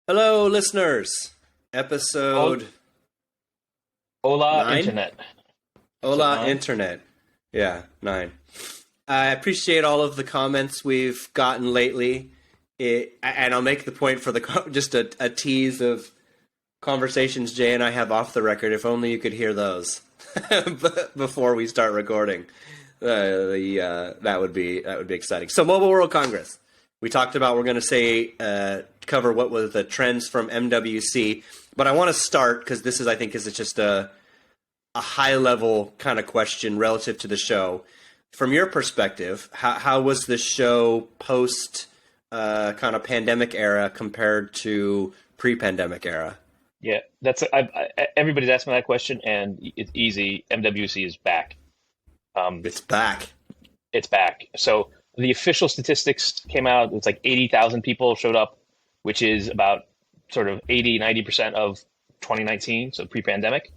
Hello, listeners. Episode Hola, 9? Internet. Episode Hola, 9. Internet. Yeah, 9. I appreciate all of the comments we've gotten lately. And I'll make the point for just a tease of conversations Jay and I have off the record. If only you could hear those before we start recording. That would be exciting. So, Mobile World Congress. We talked about we're going to cover what was the trends from MWC, but I want to start because I think is just a high level kind of question relative to the show. From your perspective, how was the show post kind of pandemic era compared to pre-pandemic era? Yeah, everybody's asking me that question, and it's easy. MWC is back. It's back. It's back. So the official statistics came out. It's like 80,000 people showed up, which is about sort of 90% of 2019, so pre-pandemic.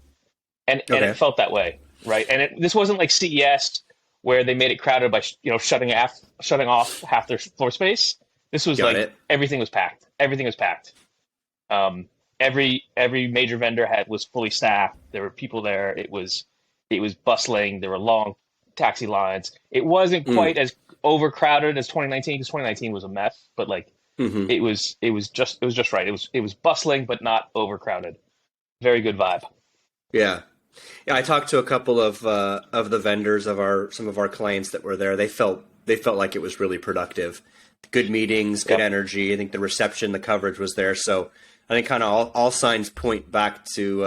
And Okay, it felt that way, right? And this wasn't like CES where they made it crowded by shutting off half their floor space. This was got like it. everything was packed. Everything was packed. Every major vendor was fully staffed. There were people there. It was bustling. There were long taxi lines. It wasn't Mm, quite as overcrowded as 2019 because 2019 was a mess. But like hmm it was just right. It was bustling but not overcrowded. Very good vibe. Yeah. Yeah, I talked to a couple of the vendors of some of our clients that were there. They felt like it was really productive. Good meetings, good Yep. energy. I think the reception, the coverage was there. So I think kind of all signs point back to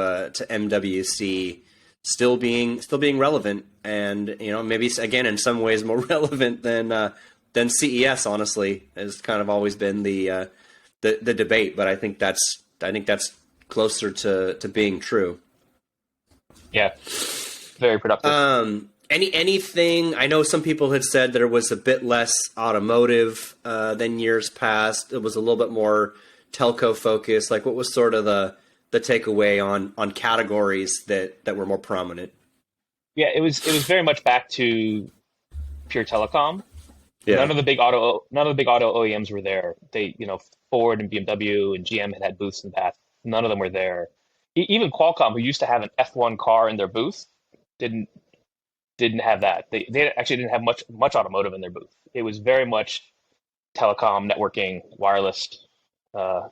MWC still being relevant, and maybe again in some ways more relevant than CES. Honestly, has kind of always been the debate, but I think that's closer to being true. Yeah. Very productive. Anything? I know some people had said there was a bit less automotive than years past. It was a little bit more telco focused. Like, what was sort of the takeaway on categories that were more prominent? Yeah. It was very much back to pure telecom. Yeah, None of the big auto OEMs were there. Ford and BMW and GM had booths in the past. None of them were there. Even Qualcomm, who used to have an F1 car in their booth, didn't didn't have that. They actually didn't have much automotive in their booth. It was very much telecom, networking, wireless, uh,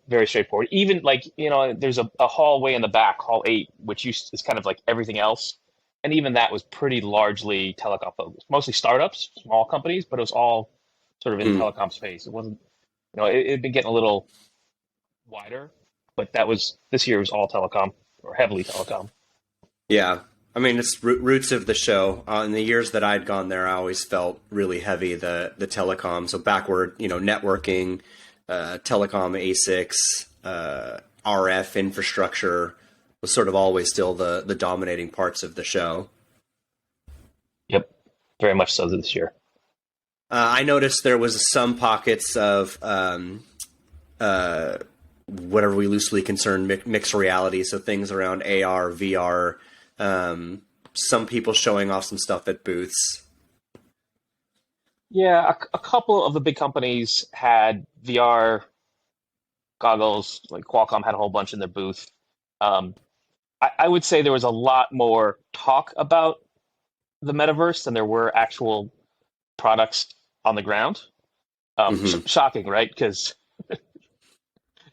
very straightforward. Even like there's a hallway in the back, Hall 8, which is kind of like everything else, and even that was pretty largely telecom focused. Mostly startups, small companies, but it was all sort of in the mm, telecom space. It wasn't, it had been getting a little wider, but that was this year was all telecom or heavily telecom. yeah. I mean, it's roots of the show. In the years that I'd gone there, I always felt really heavy the telecom. So backward, networking, telecom ASICs, RF infrastructure was sort of always still the dominating parts of the show. Yep, very much so this year. I noticed there was some pockets of whatever we loosely concern mixed reality, so things around AR, VR. Some people showing off some stuff at booths. Yeah, a couple of the big companies had VR goggles. Like Qualcomm had a whole bunch in their booth. Um, I would say there was a lot more talk about the metaverse than there were actual products on the ground. Hmm Shocking, right? Because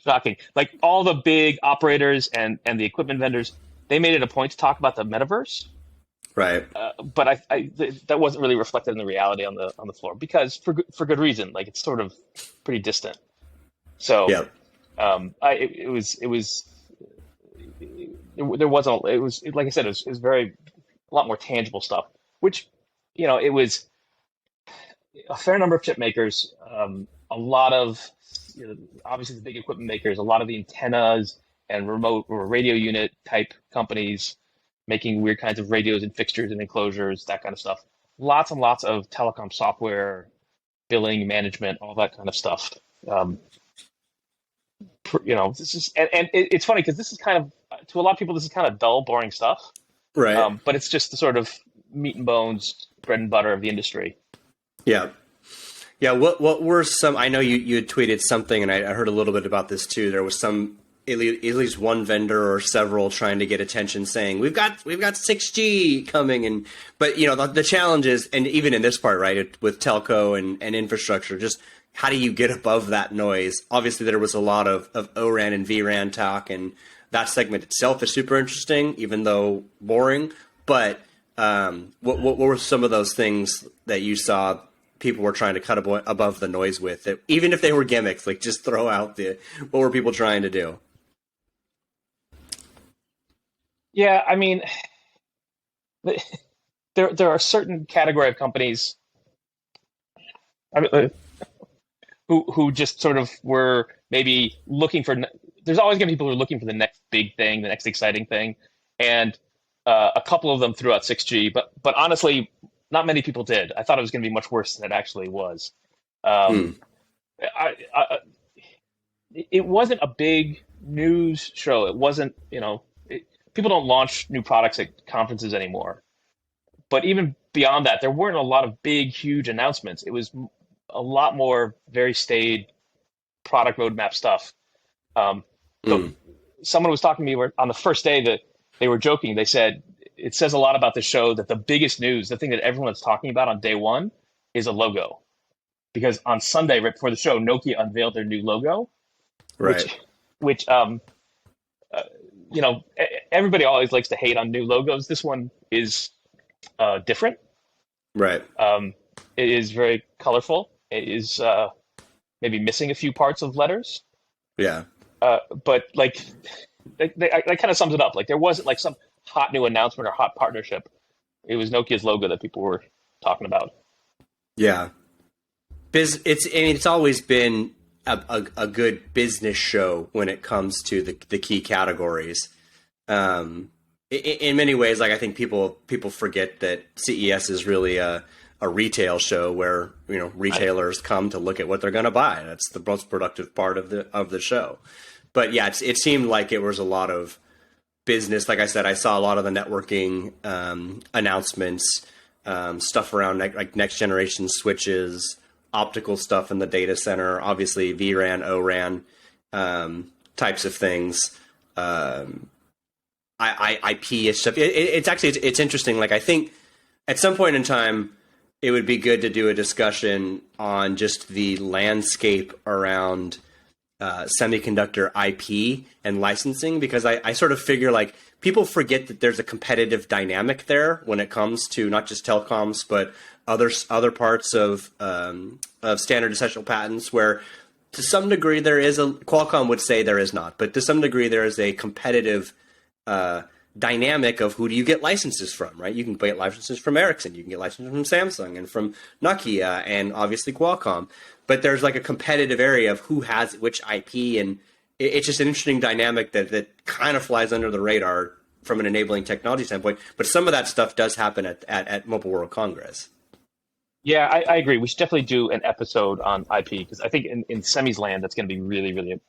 shocking. Like all the big operators and the equipment vendors, they made it a point to talk about the metaverse, Right. but that wasn't really reflected in the reality on the floor because for good reason. Like it's sort of pretty distant. So Yep. there wasn't it was like I said it was very a lot more tangible stuff, which it was a fair number of chip makers, a lot of obviously the big equipment makers, a lot of the antennas and remote or radio unit type companies making weird kinds of radios and fixtures and enclosures, that kind of stuff. Lots and lots of telecom software, billing, management, all that kind of stuff. Um, this is it's funny because this is kind of to a lot of people this is kind of dull, boring stuff. Right. But it's just the sort of meat and bones, bread and butter of the industry. Yeah. Yeah, what were some? I know you had tweeted something, and I heard a little bit about this too. There was some at least one vendor or several trying to get attention, saying we've got 6G coming, and but the challenge is, and even in this part, right, with telco and infrastructure, just how do you get above that noise? Obviously, there was a lot of ORAN and VRAN talk, and that segment itself is super interesting, even though boring. But what were some of those things that you saw people were trying to cut above the noise with, that, even if they were gimmicks, like just throw out what were people trying to do? Yeah, I mean, there are certain category of companies, I mean, who just sort of were maybe looking for. There's always going to be people who are looking for the next big thing, the next exciting thing, and a couple of them threw out 6G, but honestly, not many people did. I thought it was going to be much worse than it actually was. I, it wasn't a big news show. It wasn't, people don't launch new products at conferences anymore. But even beyond that, there weren't a lot of big, huge announcements. It was a lot more very staid product roadmap stuff. So someone was talking to me on the first day that they were joking. They said, it says a lot about the show that the biggest news, the thing that everyone's talking about on day one, is a logo. Because on Sunday, right before the show, Nokia unveiled their new logo, Right. which everybody always likes to hate on new logos. This one is different. Right. It is very colorful. It is maybe missing a few parts of letters. Yeah. But like, that kind of sums it up. Like, there wasn't like some hot new announcement or hot partnership. It was Nokia's logo that people were talking about. Yeah. It's always been a good business show when it comes to the key categories. In many ways, like, I think people forget that CES is really a retail show where retailers come to look at what they're going to buy. That's the most productive part of the show. But yeah, it seemed like it was a lot of business. Like I said, I saw a lot of the networking announcements, stuff around like next generation switches, optical stuff in the data center, obviously VRAN, ORAN types of things, IP stuff. It's interesting. Like, I think at some point in time, it would be good to do a discussion on just the landscape around semiconductor IP and licensing, because I sort of figure, like, people forget that there's a competitive dynamic there when it comes to not just telecoms, but other parts of standard essential patents, where to some degree Qualcomm would say there is not, but to some degree there is a competitive dynamic of who do you get licenses from, right? You can get licenses from Ericsson, you can get licenses from Samsung and from Nokia and obviously Qualcomm, but there's like a competitive area of who has which IP, and it's just an interesting dynamic that kind of flies under the radar from an enabling technology standpoint. But some of that stuff does happen at Mobile World Congress. Yeah, I agree. We should definitely do an episode on IP, because I think in Semi's land, that's going to be really, really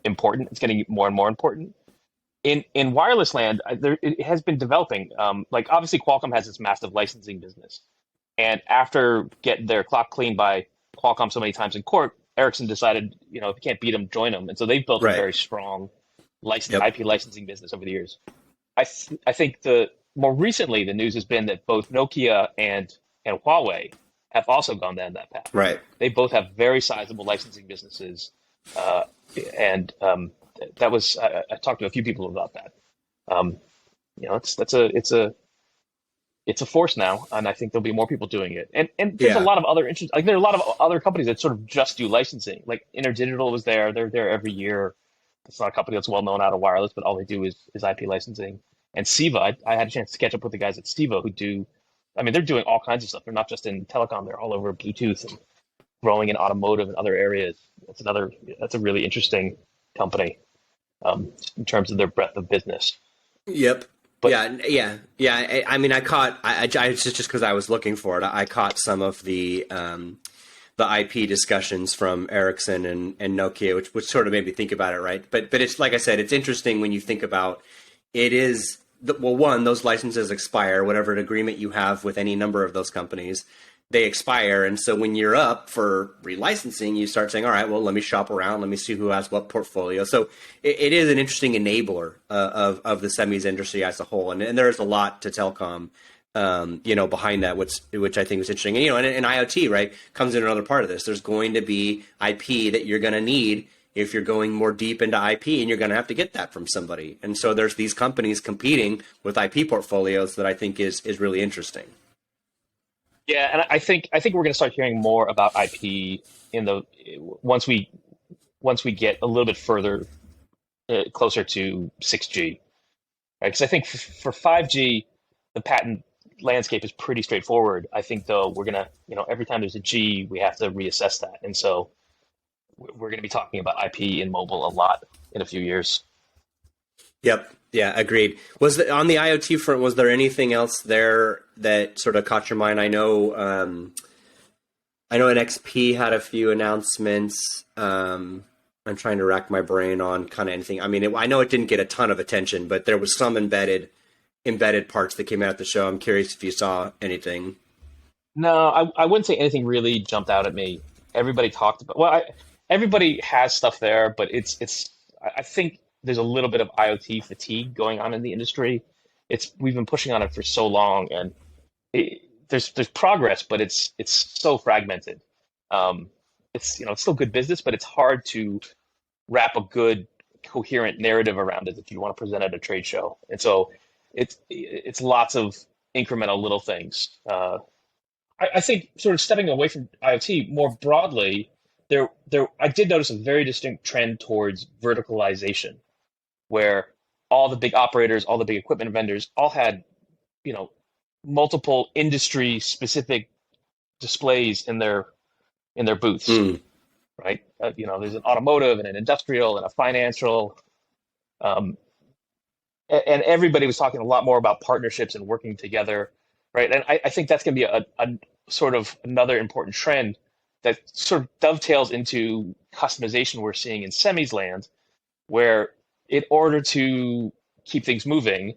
important. It's getting more and more important. In wireless land, it has been developing. Like, obviously, Qualcomm has this massive licensing business. And after getting their clock cleaned by Qualcomm so many times in court, Ericsson decided, if you can't beat them, join them. And so they've built a very strong IP licensing business over the years. I think more recently, the news has been that both Nokia and Huawei have also gone down that path. Right. They both have very sizable licensing businesses, and that was I talked to a few people about that. It's a force now, and I think there'll be more people doing it. And there's a lot of other interest. Like, there are a lot of other companies that sort of just do licensing. Like, InterDigital was there; they're there every year. It's not a company that's well known out of wireless, but all they do is IP licensing. And Siva, I had a chance to catch up with the guys at Siva who do. I mean, they're doing all kinds of stuff. They're not just in telecom; they're all over Bluetooth and growing in automotive and other areas. That's a really interesting company in terms of their breadth of business. Yep. But, yeah. I mean, I just because I was looking for it, I caught some of the IP discussions from Ericsson and Nokia, which sort of made me think about it, right? But it's, like I said, it's interesting when you think about it. One, those licenses expire, whatever agreement you have with any number of those companies. they expire. And so when you're up for relicensing, you start saying, all right, well, let me shop around. Let me see who has what portfolio. So it is an interesting enabler of the semis industry as a whole. And there's a lot to telecom, behind that, which I think is interesting. And IoT, right, comes in another part of this. There's going to be IP that you're going to need if you're going more deep into IP, and you're going to have to get that from somebody. And so there's these companies competing with IP portfolios that I think is really interesting. Yeah, and I think we're going to start hearing more about IP in the once we get a little bit further closer to 6G, right? Because I think for 5G, the patent landscape is pretty straightforward. I think though we're gonna, every time there's a G, we have to reassess that, and so we're going to be talking about IP in mobile a lot in a few years. Yep. Yeah, agreed. On the IoT front, was there anything else there that sort of caught your mind? I know NXP had a few announcements. I'm trying to rack my brain on kind of anything. I mean, I know it didn't get a ton of attention, but there was some embedded parts that came out at the show. I'm curious if you saw anything. No, I wouldn't say anything really jumped out at me. Everybody talked about, everybody has stuff there, but I think there's a little bit of IoT fatigue going on in the industry. We've been pushing on it for so long, and there's progress, but it's so fragmented. It's still good business, but it's hard to wrap a good coherent narrative around it if you want to present at a trade show. And so it's lots of incremental little things. I think sort of stepping away from IoT more broadly, I did notice a very distinct trend towards verticalization, where all the big operators, all the big equipment vendors, all had, multiple industry-specific displays in their booths, right? There's an automotive and an industrial and a financial, and everybody was talking a lot more about partnerships and working together, right? And I think that's going to be a sort of another important trend that sort of dovetails into customization we're seeing in semis land, where in order to keep things moving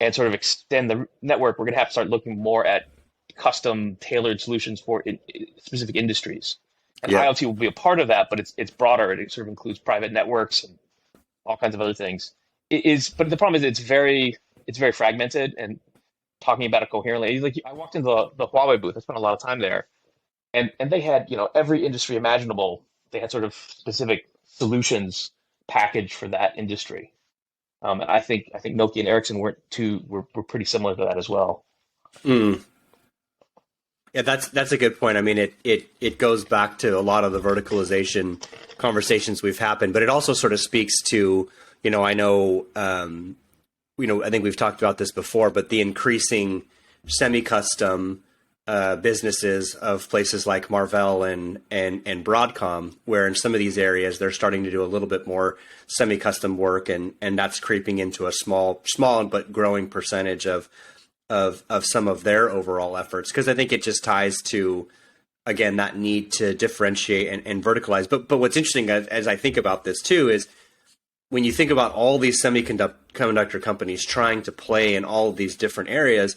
and sort of extend the network, we're going to have to start looking more at custom tailored solutions for specific industries. And IoT will be a part of that, but it's broader. It sort of includes private networks and all kinds of other things. But the problem is it's very fragmented, and talking about it coherently. Like, I walked into the Huawei booth. I spent a lot of time there. And they had, every industry imaginable. They had sort of specific solutions packaged for that industry. And I think Nokia and Ericsson were pretty similar to that as well. Yeah, that's a good point. I mean, it goes back to a lot of the verticalization conversations we've happened, but it also sort of speaks to, I know, I think we've talked about this before, but the increasing semi-custom businesses of places like Marvell and Broadcom, where in some of these areas they're starting to do a little bit more semi-custom work, and that's creeping into a small but growing percentage of some of their overall efforts, because I think it just ties to, again, that need to differentiate and verticalize. But what's interesting as I think about this too is when you think about all these semiconductor companies trying to play in all of these different areas,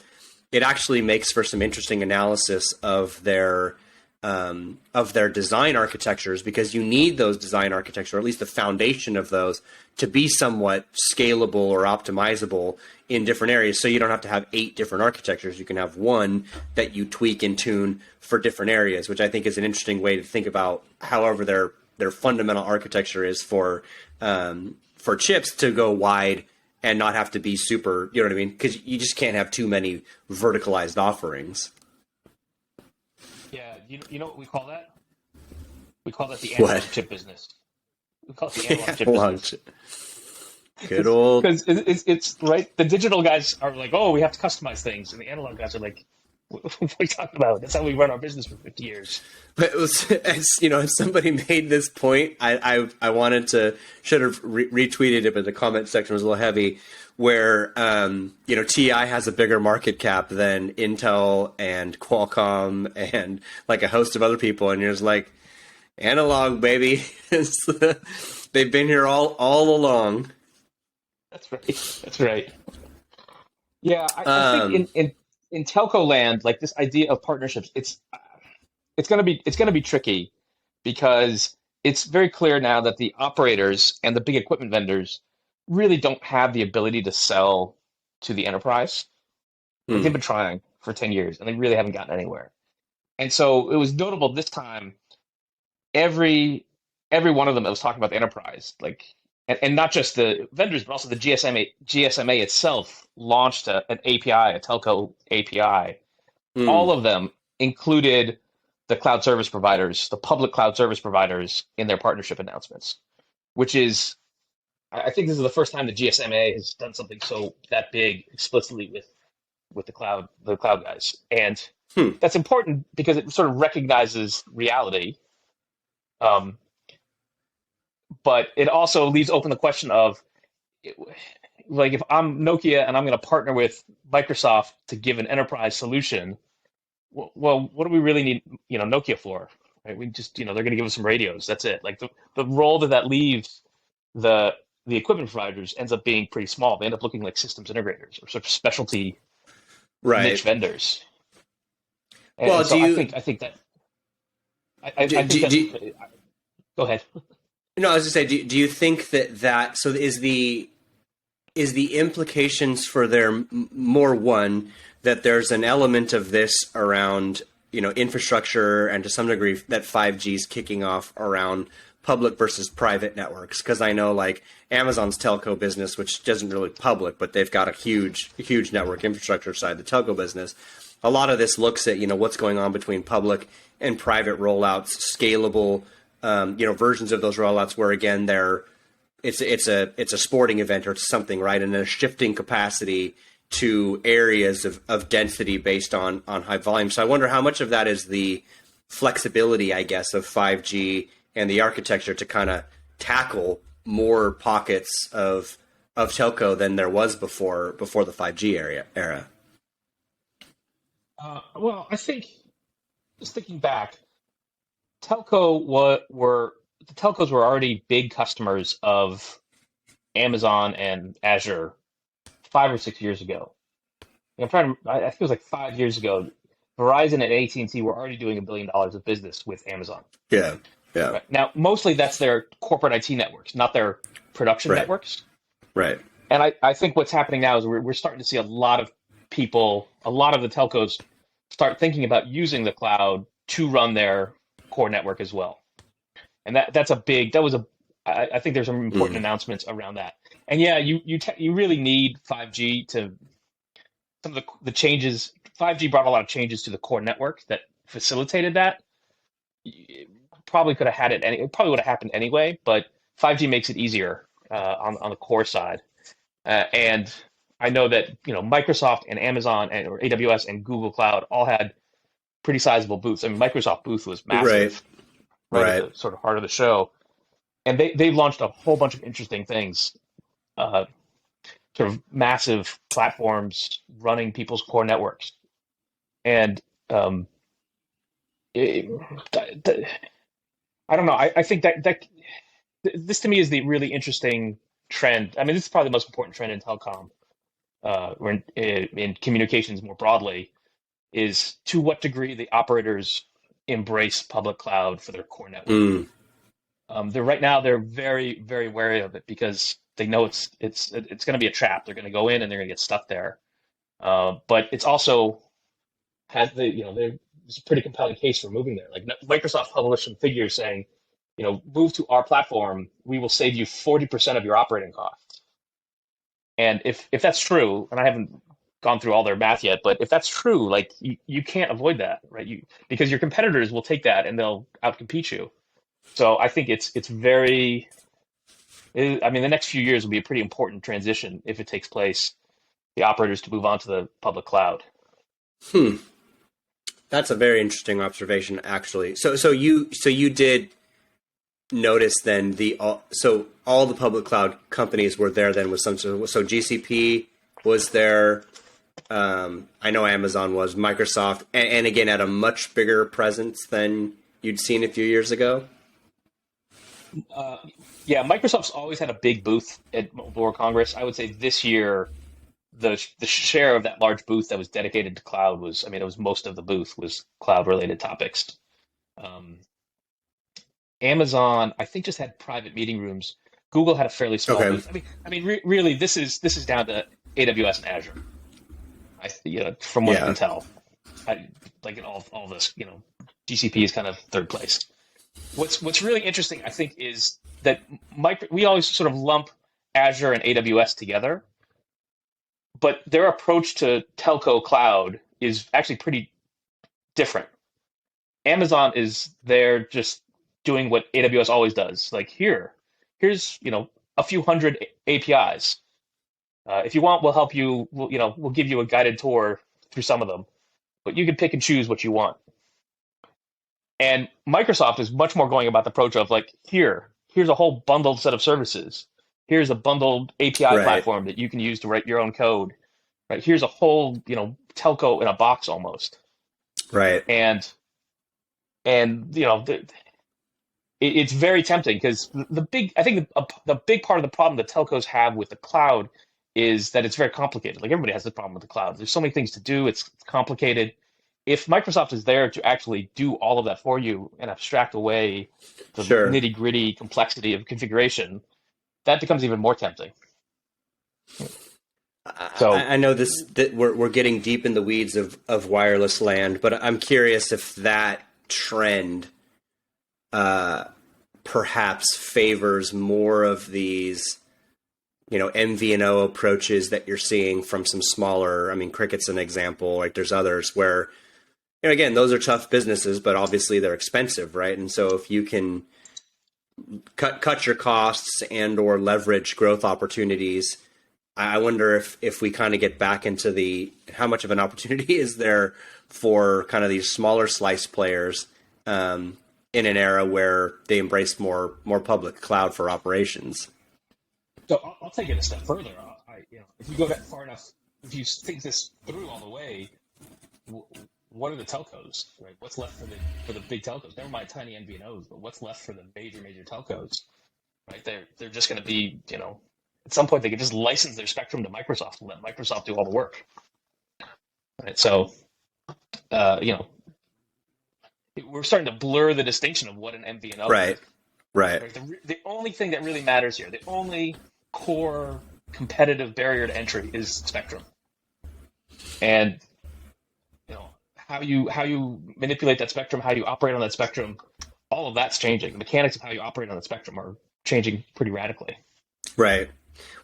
it actually makes for some interesting analysis of their design architectures, because you need those design architecture, or at least the foundation of those, to be somewhat scalable or optimizable in different areas. So you don't have to have 8 different architectures. You can have one that you tweak and tune for different areas, which I think is an interesting way to think about however their fundamental architecture is for chips to go wide and not have to be super, you know what I mean? Because you just can't have too many verticalized offerings. Yeah, you know what we call that? We call that the analog chip business. We call it the analog chip business. Good old. Because it's right. The digital guys are like, oh, we have to customize things, and the analog guys are like, what are you talking about? That's how we run our business for 50 years. But it was, if somebody made this point, I wanted to, should have retweeted it, but the comment section was a little heavy, where, TI has a bigger market cap than Intel and Qualcomm and like a host of other people. And you're just like, analog, baby. They've been here all along. That's right. Yeah, I think in in telco land, like this idea of partnerships, it's gonna be tricky because it's very clear now that the operators and the big equipment vendors really don't have the ability to sell to the enterprise. Like they've Hmm. been trying for 10 years and they really haven't gotten anywhere. And so it was notable this time, every every one of them that was talking about the enterprise, like and not just the vendors, but also the GSMA itself launched an API, a telco API. Hmm. All of them included the cloud service providers, the public cloud service providers in their partnership announcements, which is, I think this is the first time the GSMA has done something so that big explicitly with the cloud guys. And Hmm. that's important because it sort of recognizes reality. Um, but it also leaves open the question of, like, if I'm Nokia and I'm going to partner with Microsoft to give an enterprise solution, well, what do we really need, Nokia for? Right? We just, they're going to give us some radios. That's it. Like the role that leaves the the equipment providers ends up being pretty small. They end up looking like systems integrators or sort of specialty niche Right. vendors. And Well, so I think that I think that go ahead. no, I was just say, do you think that so is the implications for their more one that there's an element of this around infrastructure and to some degree that 5G is kicking off around public versus private networks, because I know like Amazon's telco business, which doesn't really public, but they've got a huge network infrastructure side, the telco business. A lot of this looks at what's going on between public and private rollouts, scalable versions of those rollouts where again it's a sporting event or something, right? And a shifting capacity to areas of density based on high volume. So I wonder how much of that is the flexibility, I guess, of 5G and the architecture to kind of tackle more pockets of telco than there was before the 5G era. Well, I think, just thinking back, telco what were the telcos were already big customers of Amazon and Azure 5 or 6 years ago. I'm trying to. I think it was like 5 years ago. Verizon and AT&T were already doing $1 billion of business with Amazon. Yeah, yeah, Right now, mostly that's their corporate IT networks, not their production right, networks. right. And I think what's happening now is we're starting to see a lot of people, a lot of the telcos start thinking about using the cloud to run their core network as well. And that was a, I think there's some important Mm, announcements around that. And yeah, you really need 5G to some of the changes. 5G brought a lot of changes to the core network that facilitated that. It probably could have had it. It probably would have happened anyway, but 5G makes it easier on the core side. And I know that Microsoft and Amazon and or AWS and Google Cloud all had pretty sizable booths. I mean, Microsoft booth was right, massive, right at right. the sort of heart of the show, and they've launched a whole bunch of interesting things, uh, sort of massive platforms running people's core networks. And um, it, I don't know. I think that this to me is the really interesting trend. I mean, this is probably the most important trend in telecom, or in communications more broadly, is to what degree the operators embrace public cloud for their core network. Mm, They're right now they're very very wary of it because they know it's going to be a trap. They're going to go in and they're going to get stuck there. But it's also has there's a pretty compelling case for moving there. Like Microsoft published some figures saying, move to our platform, we will save you 40% of your operating costs. And if that's true, and I haven't gone through all their math yet, but if that's true, like you can't avoid that, right? Because your competitors will take that and they'll outcompete you. So I think it's very. I mean, the next few years will be a pretty important transition if it takes place. The operators to move on to the public cloud. hmm. That's a very interesting observation, actually. So you did notice then so all the public cloud companies were there then with so GCP was there. I know Amazon was, Microsoft, and again at a much bigger presence than you'd seen a few years ago. Uh, yeah, Microsoft's always had a big booth at Mobile World Congress. I would say this year the share of that large booth that was dedicated to cloud was, I mean, it was most of the booth was cloud related topics. Um, Amazon, I think, just had private meeting rooms. Google had a fairly small Okay. booth. Really, this is down to AWS and Azure. From what I Yeah. can tell, like in all this, GCP is kind of third place. What's really interesting, I think, is that we always sort of lump Azure and AWS together, but their approach to telco cloud is actually pretty different. Amazon is there just doing what AWS always does. Like here's a few hundred APIs. If you want, we'll help you. We'll give you a guided tour through some of them, but you can pick and choose what you want. And Microsoft is much more going about the approach of like, here's a whole bundled set of services. Here's a bundled API Right. platform that you can use to write your own code. Right? Here's a whole, telco in a box almost. Right. And it's very tempting because I think the big part of the problem that telcos have with the cloud is that it's very complicated. Like everybody has the problem with the cloud. There's so many things to do. It's complicated. If Microsoft is there to actually do all of that for you and abstract away the Sure. nitty gritty complexity of configuration, that becomes even more tempting. So I know this that we're getting deep in the weeds of wireless land, but I'm curious if that trend perhaps favors more of these, MVNO approaches that you're seeing from some smaller. I mean, Cricket's an example. Like there's others where, again, those are tough businesses, but obviously they're expensive, right? And so if you can cut your costs and or leverage growth opportunities, I wonder if we kind of get back into how much of an opportunity is there for kind of these smaller slice players in an era where they embrace more public cloud for operations. So I'll take it a step further. If you go that far enough, if you think this through all the way, what are the telcos? Right? What's left for the big telcos? Never mind tiny MVNOs, but what's left for the major telcos? Right? They're just going to be, at some point they could just license their spectrum to Microsoft and let Microsoft do all the work. Right? So, we're starting to blur the distinction of what an MVNO Right. is. Right. Right? The only thing that really matters here, the only core competitive barrier to entry is spectrum. And how you manipulate that spectrum, how you operate on that spectrum, all of that's changing. The mechanics of how you operate on that spectrum are changing pretty radically. Right.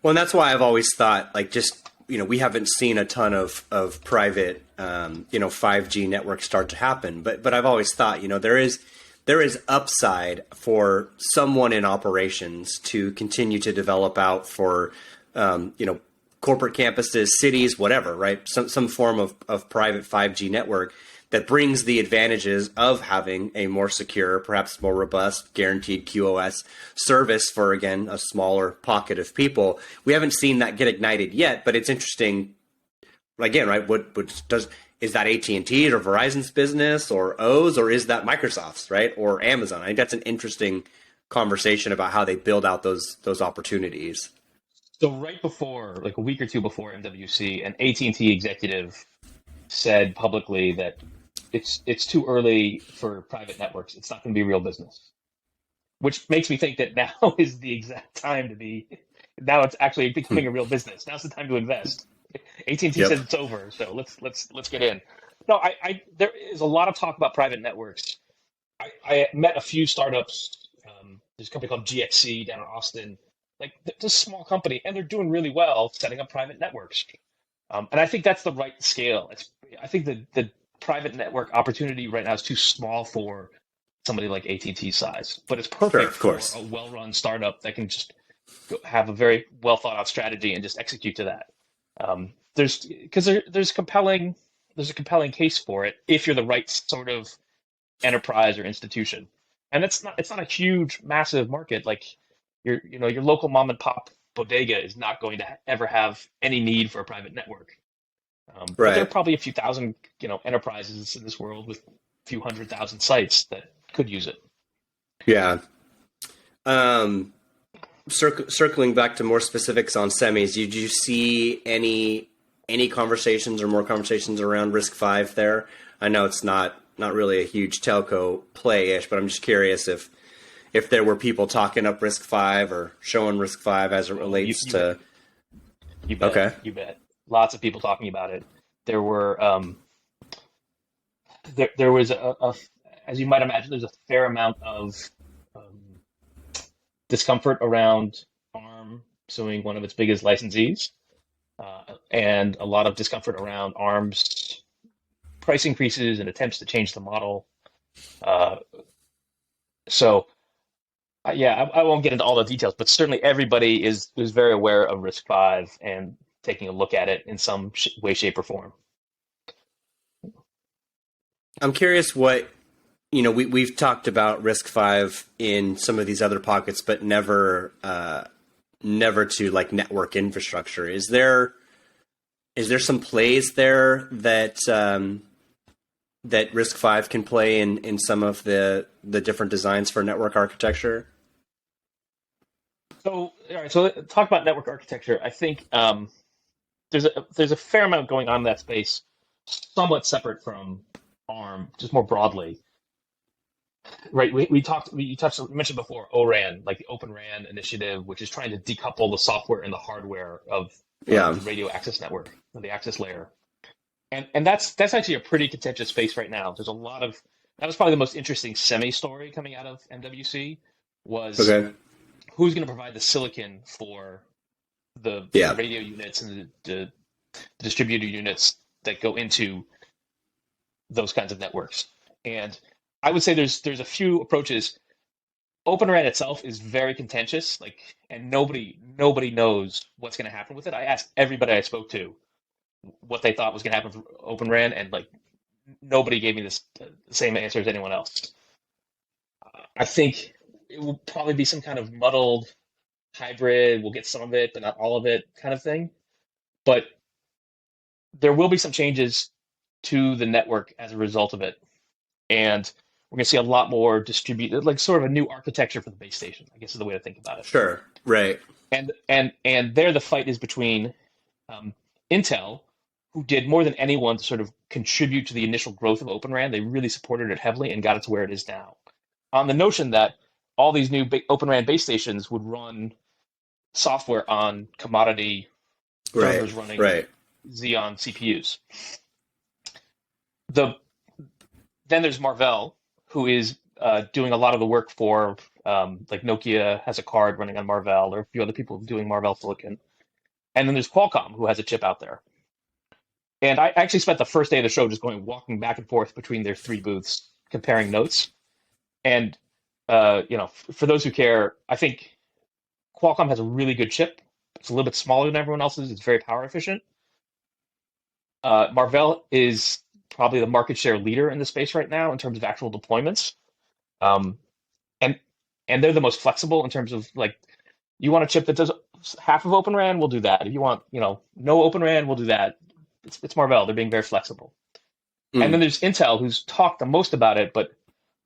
Well, and that's why I've always thought, like, just, we haven't seen a ton of private, 5G networks start to happen. But I've always thought, there is upside for someone in operations to continue to develop out for, corporate campuses, cities, whatever, right? Some form of private 5G network that brings the advantages of having a more secure, perhaps more robust, guaranteed QoS service for, again, a smaller pocket of people. We haven't seen that get ignited yet, but it's interesting. Again, right? Is that AT&T or Verizon's business or O's, or is that Microsoft's, right? Or Amazon? I think that's an interesting conversation about how they build out those opportunities. So right before, like a week or two before MWC, an AT&T executive said publicly that it's too early for private networks. It's not going to be real business, which makes me think that now is the exact time to be. Now it's actually becoming a real business. Now's the time to invest. AT&T Yep. said it's over, so let's get in. No, there is a lot of talk about private networks. I met a few startups. There's a company called GXC down in Austin. Like, it's a small company, and they're doing really well setting up private networks. And I think that's the right scale. I think the private network opportunity right now is too small for somebody like AT&T size, but it's perfect Sure, of course. for a well-run startup that can just have a very well thought out strategy and just execute to that. There's a compelling case for it if you're the right sort of enterprise or institution, and it's not a huge, massive market. Like your local mom and pop bodega is not going to ever have any need for a private network. But there are Right. probably a few thousand, enterprises in this world with a few 100,000 sites that could use it. Yeah. Circling back to more specifics on semis, did you see any any conversations or more conversations around RISC-V there? I know it's not really a huge telco play-ish, but I'm just curious if there were people talking up RISC-V or showing RISC-V as it relates to. You bet. Okay. You bet. Lots of people talking about it. There were there was as you might imagine, there's a fair amount of um, discomfort around ARM suing one of its biggest licensees, and a lot of discomfort around ARM's price increases and attempts to change the model. Uh, so yeah, I won't get into all the details, but certainly everybody is very aware of RISC-V and taking a look at it in some way, shape, or form. I'm curious what, we've talked about RISC-V in some of these other pockets, but never to like network infrastructure. Is there some plays there that that RISC-V can play in some of the different designs for network architecture? So, all right, so let's talk about network architecture. I think there's a fair amount going on in that space, somewhat separate from ARM, just more broadly. Right, you mentioned before ORAN, like the Open RAN initiative, which is trying to decouple the software and the hardware of Yeah. the radio access network, or the access layer. And that's actually a pretty contentious space right now. There's a lot of that was probably the most interesting semi story coming out of MWC was Okay. who's going to provide the silicon for the Yeah. radio units and the distributor units that go into those kinds of networks. And I would say there's a few approaches. Open RAN itself is very contentious, and nobody knows what's going to happen with it. I asked everybody I spoke to what they thought was going to happen for Open RAN, and nobody gave me the same answer as anyone else. I think it will probably be some kind of muddled hybrid. We'll get some of it, but not all of it, kind of thing. But there will be some changes to the network as a result of it, and we're going to see a lot more distributed, like sort of a new architecture for the base station, I guess is the way to think about it. Sure. Right. And there the fight is between Intel, who did more than anyone to sort of contribute to the initial growth of Open RAN. They really supported it heavily and got it to where it is now. On the notion that all these new Open RAN base stations would run software on commodity servers running Xeon CPUs. Then there's Marvell, who is doing a lot of the work for, like Nokia has a card running on Marvell, or a few other people doing Marvell silicon. And then there's Qualcomm, who has a chip out there. And I actually spent the first day of the show just walking back and forth between their three booths, comparing notes. And, for those who care, I think Qualcomm has a really good chip. It's a little bit smaller than everyone else's. It's very power efficient. Marvell is probably the market share leader in the space right now in terms of actual deployments. And they're the most flexible in terms of you want a chip that does half of Open RAN, we'll do that. If you want, no Open RAN, we'll do that. It's Marvell. They're being very flexible. And then there's Intel, who's talked the most about it, but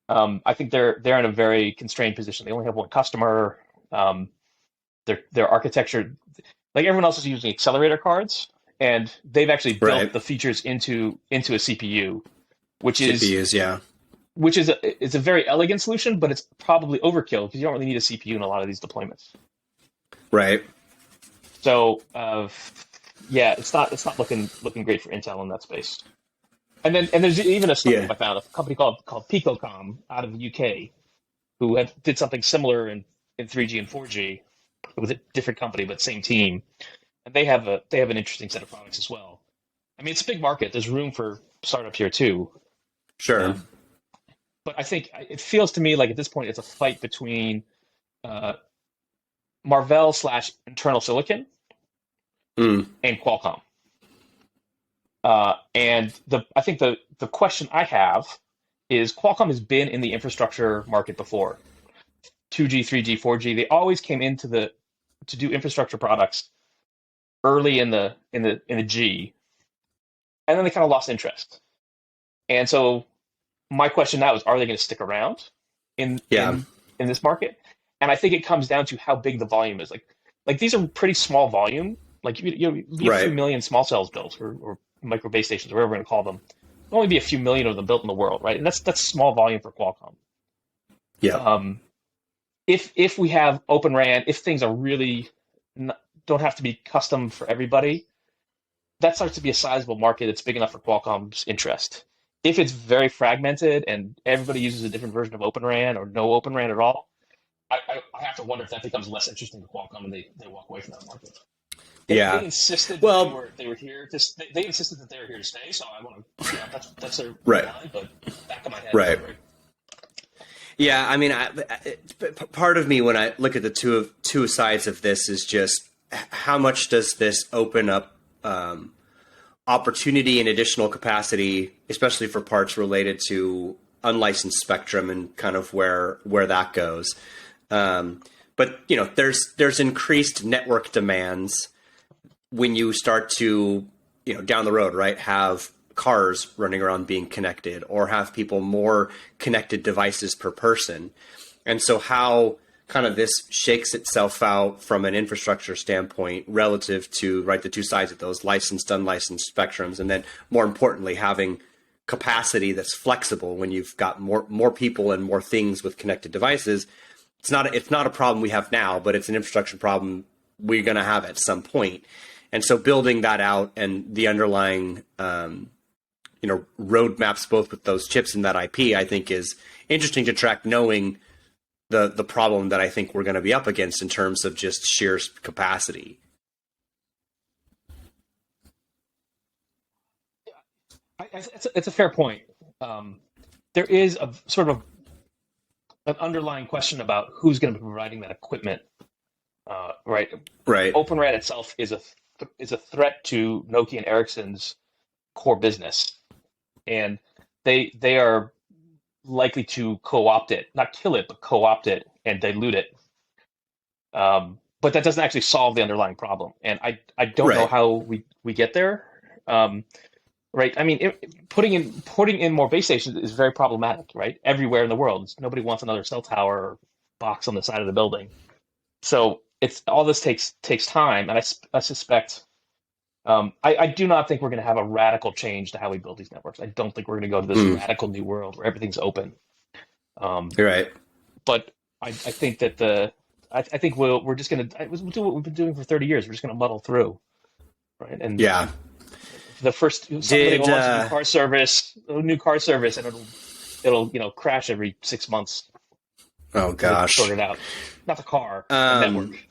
I think they're in a very constrained position. They only have one customer. Their architecture, like everyone else, is using accelerator cards, and they've actually built the features into a CPU, which is it's a very elegant solution, but it's probably overkill because you don't really need a CPU in a lot of these deployments. Right. So it's not looking great for Intel in that space. And there's even a startup I found, a company called Picocom out of the UK, who did something similar in 3G and 4G. It was a different company, but same team. And they have an interesting set of products as well. I mean, it's a big market. There's room for startup here too. Sure. But I think it feels to me like at this point it's a fight between Marvell / internal silicon and Qualcomm. And I think the question I have is Qualcomm has been in the infrastructure market before. 2G, 3G, 4G. They always came to do infrastructure products early in the G, and then they kind of lost interest. And so my question now is, are they going to stick around in this market? And I think it comes down to how big the volume is. Like these are pretty small volume Like be a few Right. million small cells built, or micro base stations, or whatever we're going to call them. There'll only be a few million of them built in the world, right? And that's small volume for Qualcomm. Yeah. If we have Open RAN, if things are really don't have to be custom for everybody, that starts to be a sizable market that's big enough for Qualcomm's interest. If it's very fragmented and everybody uses a different version of Open RAN or no Open RAN at all, I have to wonder if that becomes less interesting to Qualcomm and they walk away from that market. They Yeah. insisted that Well, they were here to they insisted that they were here to stay. So I want to that's their right. line, but back of my head, Right. Yeah, I mean, part of me when I look at the two sides of this is just how much does this open up opportunity and additional capacity, especially for parts related to unlicensed spectrum and kind of where that goes. But there's increased network demands when you start to down the road, right, have cars running around being connected, or have people more connected devices per person. And so how kind of this shakes itself out from an infrastructure standpoint relative to, right, the two sides of those licensed, unlicensed spectrums. And then more importantly, having capacity that's flexible when you've got more people and more things with connected devices. It's not a problem we have now, but it's an infrastructure problem we're going to have at some point. And so building that out and the underlying roadmaps, both with those chips and that IP, I think is interesting to track, knowing the problem that I think we're going to be up against in terms of just sheer capacity. It's a fair point. There is a sort of an underlying question about who's going to be providing that equipment, right? Right. Open RAN itself is a threat to Nokia and Ericsson's core business, and they are likely to co-opt it, not kill it, but co-opt it and dilute it. But that doesn't actually solve the underlying problem, and I don't know Right. how we get there. Right. I mean, putting in more base stations is very problematic, right? Everywhere in the world, nobody wants another cell tower or box on the side of the building. So it's all this takes time, and I suspect. I do not think we're going to have a radical change to how we build these networks. I don't think we're going to go to this radical new world where everything's open. You're right. But I think that I think we're just going to we'll do what we've been doing for 30 years. We're just going to muddle through, right? And Yeah. the first somebody will launch a new car service, and it'll crash every 6 months. Oh gosh. Sort it out. Not the car, the network.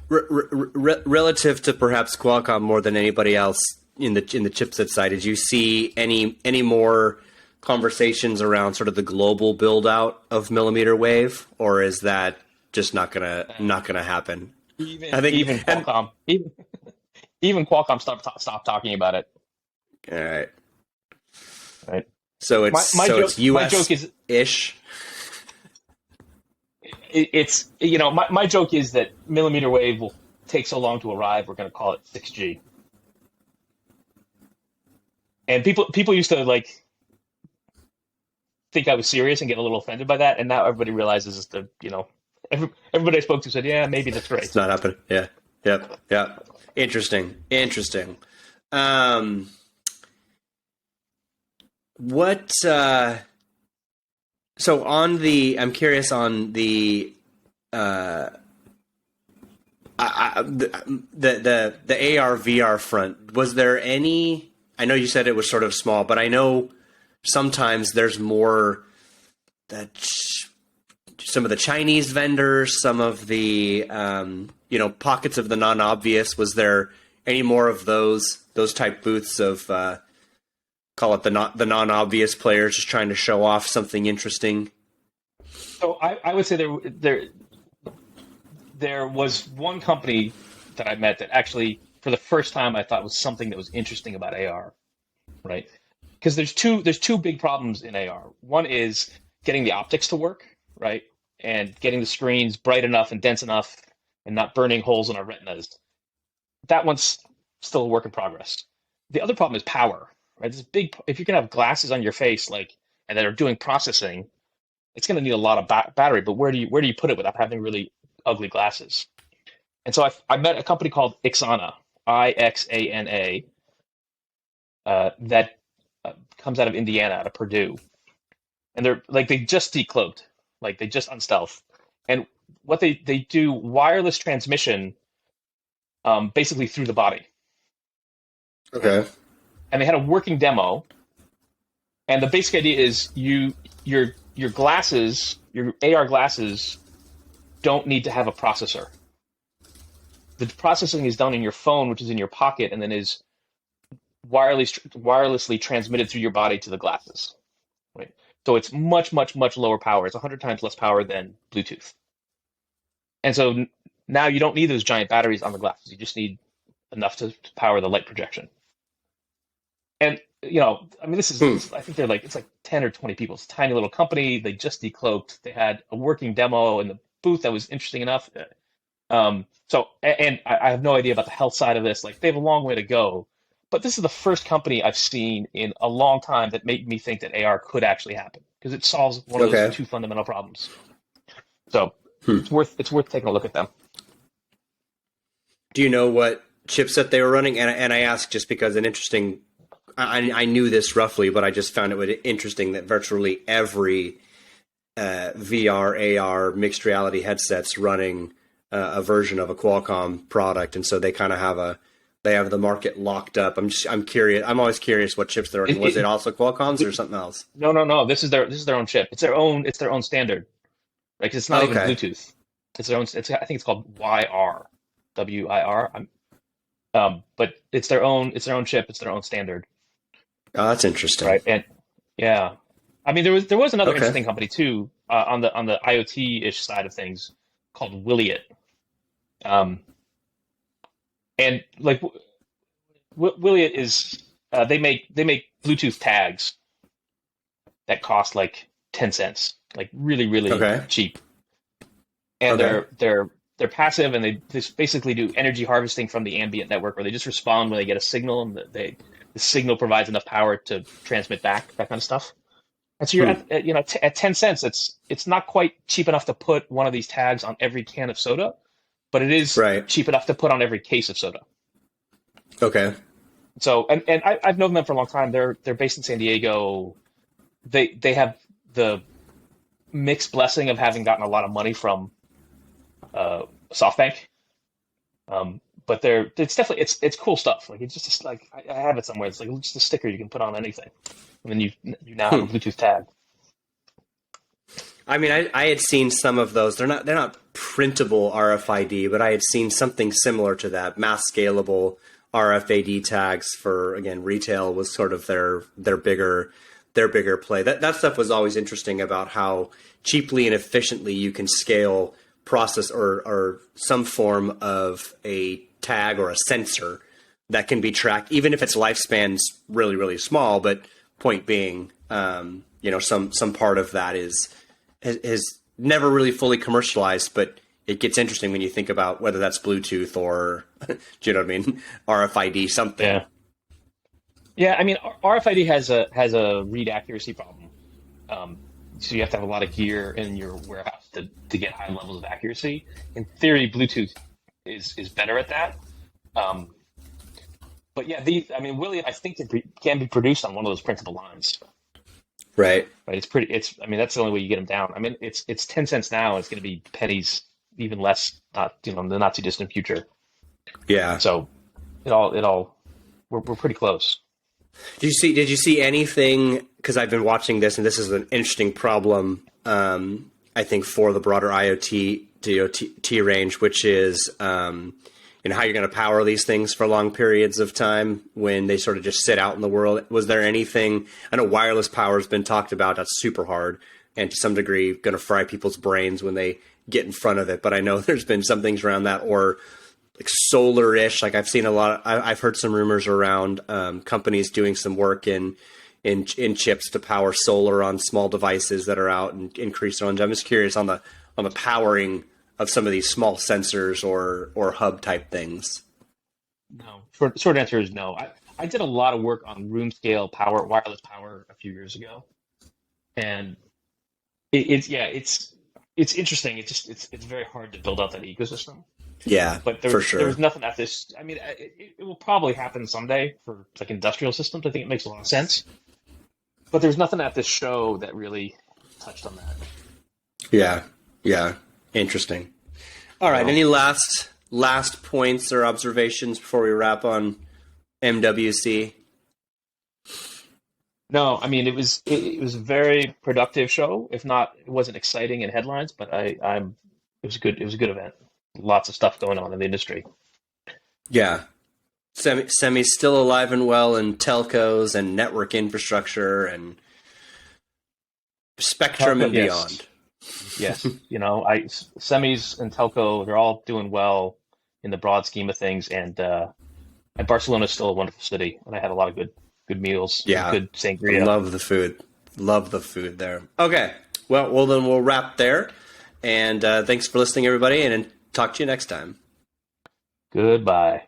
Relative to perhaps Qualcomm more than anybody else in the chipset side, did you see any more conversations around sort of the global build out of millimeter wave, or is that just not gonna happen? Even Qualcomm even Qualcomm stopped talking about it. All right. Right. So it's it's US-ish. It's my joke is that millimeter wave will take so long to arrive. We're going to call it 6G. And people used to think I was serious and get a little offended by that, and now everybody realizes that everybody I spoke to said, yeah, maybe that's right. It's not happening. Yeah. Yep. Yeah. Interesting. What? So I'm curious on the AR VR front. Was there any? I know you said it was sort of small, but I know sometimes there's more that some of the Chinese vendors, some of the pockets of the non-obvious. Was there any more of those type booths of call it the non-obvious players just trying to show off something interesting? So I would say there was one company that I met that actually, for the first time, I thought was something that was interesting about AR, right? Because there's two big problems in AR. One is getting the optics to work, right, and getting the screens bright enough and dense enough, and not burning holes in our retinas. That one's still a work in progress. The other problem is power, right? This big. If you're gonna have glasses on your face, and that are doing processing, it's gonna need a lot of battery. But where do you put it without having really ugly glasses? And so I met a company called Ixana, Ixana, that comes out of Indiana, out of Purdue, and they're like they just decloaked, like they just unstealth, and what they do wireless transmission, basically through the body, right? Okay. And they had a working demo, and the basic idea is your glasses, your AR glasses, don't need to have a processor. The processing is done in your phone, which is in your pocket, and then is wirelessly transmitted through your body to the glasses. Right. So it's much, much, much lower power. It's 100 times less power than Bluetooth. And so now you don't need those giant batteries on the glasses. You just need enough to power the light projection. And I mean, I think it's like 10 or 20 people. It's a tiny little company. They just decloaked. They had a working demo in the booth that was interesting enough. And I have no idea about the health side of this. Like, they have a long way to go. But this is the first company I've seen in a long time that made me think that AR could actually happen, because it solves one of those two fundamental problems. So it's worth taking a look at them. Do you know what chipset they were running? And I ask just because an interesting. I knew this roughly, but I just found it interesting that virtually every VR, AR, mixed reality headsets running a version of a Qualcomm product, and so they kind of have the market locked up. I'm curious. I'm always curious what chips they're running. Was it also Qualcomm's or something else? No. This is their own chip. It's their own standard. Like, it's not even Bluetooth. It's their own. I think it's called WIR, WIR. But it's their own chip. It's their own standard. Oh, that's interesting. Right. And yeah, I mean, there was another interesting company too, on the IoT-ish side of things, called Wiliot. And like Wiliot is they make Bluetooth tags that cost like 10 cents, like really cheap. And they're passive, and they just basically do energy harvesting from the ambient network, where they just respond when they get a signal, and the signal provides enough power to transmit back, that kind of stuff. And so you're at 10 cents. It's not quite cheap enough to put one of these tags on every can of soda, but it is cheap enough to put on every case of soda. Okay. So and I've known them for a long time. They're based in San Diego. They have the mixed blessing of having gotten a lot of money from SoftBank. But it's definitely it's cool stuff. Like, it's just like I have it somewhere. It's like just a sticker you can put on anything, and then you now have a Bluetooth tag. I mean, I had seen some of those. They're not printable RFID, but I had seen something similar to that. Mass scalable RFID tags for, again, retail was sort of their bigger play. That stuff was always interesting, about how cheaply and efficiently you can scale process or some form of a tag or a sensor that can be tracked, even if its lifespan's really, really small. But point being, some part of that is never really fully commercialized, but it gets interesting when you think about whether that's Bluetooth or, do you know what I mean, RFID something. Yeah. I mean, RFID has a read accuracy problem. So you have to have a lot of gear in your warehouse to get high levels of accuracy. In theory, Bluetooth is better at that. But yeah, Wiliot, I think it can be produced on one of those printable lines. Right. That's the only way you get them down. I mean, it's 10 cents now. It's going to be pennies, even less, in the not too distant future. Yeah. So we're pretty close. Did you see anything? Because I've been watching this, and this is an interesting problem, I think, for the broader IoT DOT range, which is how you're going to power these things for long periods of time when they sort of just sit out in the world. Was there anything? I know wireless power has been talked about. That's super hard, and to some degree going to fry people's brains when they get in front of it. But I know there's been some things around that, or like solar-ish. Like, I've seen a lot. I've heard some rumors around companies doing some work in chips to power solar on small devices that are out and increase their own. I'm just curious on the powering of some of these small sensors or hub type things. No, short answer is no. I did a lot of work on room scale power, wireless power, a few years ago, and it's interesting. It's very hard to build out that ecosystem. Yeah, But for there sure. was nothing at this. I mean, it will probably happen someday for like industrial systems. I think it makes a lot of sense. But there's nothing at this show that really touched on that. Yeah, yeah, interesting. All right, So, any last points or observations before we wrap on MWC? no, I mean it was a very productive show. If not, it wasn't exciting in headlines, but I'm it was a good event. Lots of stuff going on in the industry. Yeah, Semi's still alive and well in telcos and network infrastructure and spectrum Telco, and yes, beyond. yes. I semis and telco, they're all doing well in the broad scheme of things, and Barcelona is still a wonderful city, and I had a lot of good meals and Yeah, good I sangria. love the food. Love the food there. Okay, well then we'll wrap there. And thanks for listening, everybody, and talk to you next time. Goodbye.